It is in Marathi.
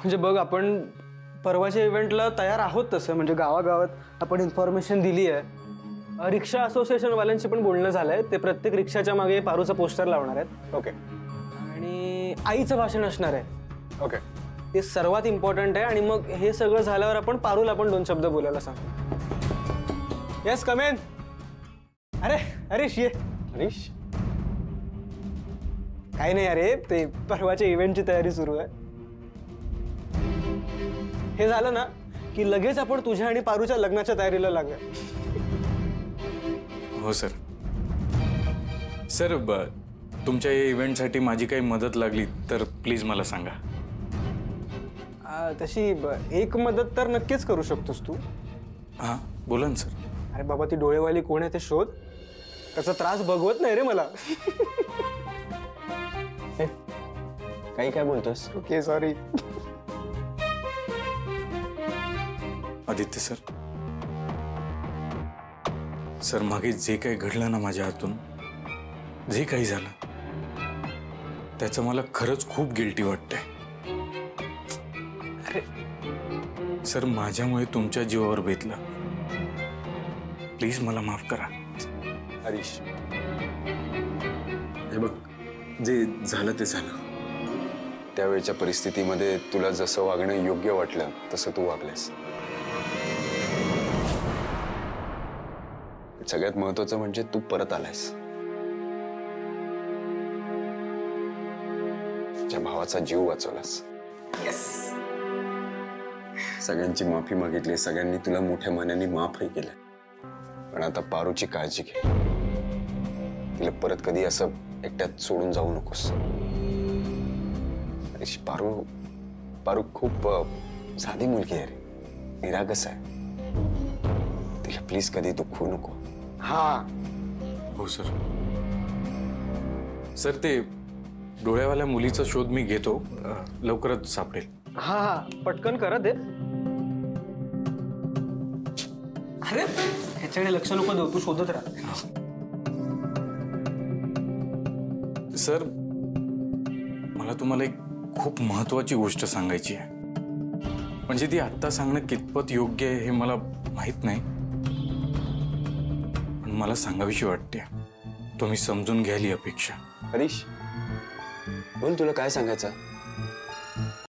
म्हणजे बघ, आपण परवाच्या इव्हेंटला तयार आहोत तसं, म्हणजे गावागावात आपण इन्फॉर्मेशन दिली आहे. रिक्षा असोसिएशनवाल्यांशी पण बोलणं झालंय. ते प्रत्येक रिक्षाच्या मागे पारूचं पोस्टर लावणार आहेत. ओके आणि आईचं भाषण असणार आहे. ओके. ते सर्वात इम्पॉर्टंट आहे. आणि मग हे सगळं झाल्यावर आपण पारूला पण 2 शब्द बोलायला सांगू. Yes, come in. अरे हरीश ये. हरीश, काही नाही अरे, ते परवाच्या इव्हेंटची तयारी सुरू आहे. हे झालं ना की लगेच आपण तुझ्या आणि पारूच्या लग्नाच्या तयारीला लागूया. हो सर. सर, तुमच्या या इव्हेंटसाठी माझी काही मदत लागली तर प्लीज मला सांगा. तशी एक मदत तर नक्कीच करू शकतोस तू. हां, बोला ना सर. अरे बाबा, ती डोळेवाली कोण आहे ते शोध. त्याचा त्रास बघवत नाही रे मला. काही काय बोलतोस? Okay, sorry. Aditya sir, sir मागे जे काही घडलं ना माझ्या हातून, जे काही झालं त्याचं मला खरंच खूप गिल्टी वाटतंय. सर, माझ्यामुळे तुमच्या जीवावर बेतलं. प्लीज मला माफ करा. हरीश, हे बघ, जे झालं ते झालं. त्यावेळच्या परिस्थितीमध्ये तुला जसं वागणं योग्य वाटलं तसं तू वागलेस. सगळ्यात महत्वाचं म्हणजे तू परत आलायस. तुझ्या भावाचा जीव वाचवलास. सगळ्यांची माफी मागितली, सगळ्यांनी तुला मोठ्या मनाने माफही केलं. पण आता पारूची काळजी घे. तिला परत कधी असं एकट्यात सोडून जाऊ नकोस. पारू खूप साधी मुलगी आहे रे, निरागस आहे. तिला प्लीज कधी दुखवू नको. हा, हो सर. सर, ते डोळ्यावाल्या मुलीचा शोध मी घेतो. लवकरच सापडेल. हा हा, पटकन करा दे. अरे ह्याच्याकडे लक्ष नको देऊ, तू शोधत राहा. सर, मला तुम्हाला एक खूप महत्वाची गोष्ट सांगायची आहे. म्हणजे ती आत्ता सांगणं कितपत योग्य आहे हे मला माहित नाही, पण मला सांगावीशी वाटते. तुम्ही समजून घ्याल ही अपेक्षा. हरीश, बोल, तुला काय सांगायचं?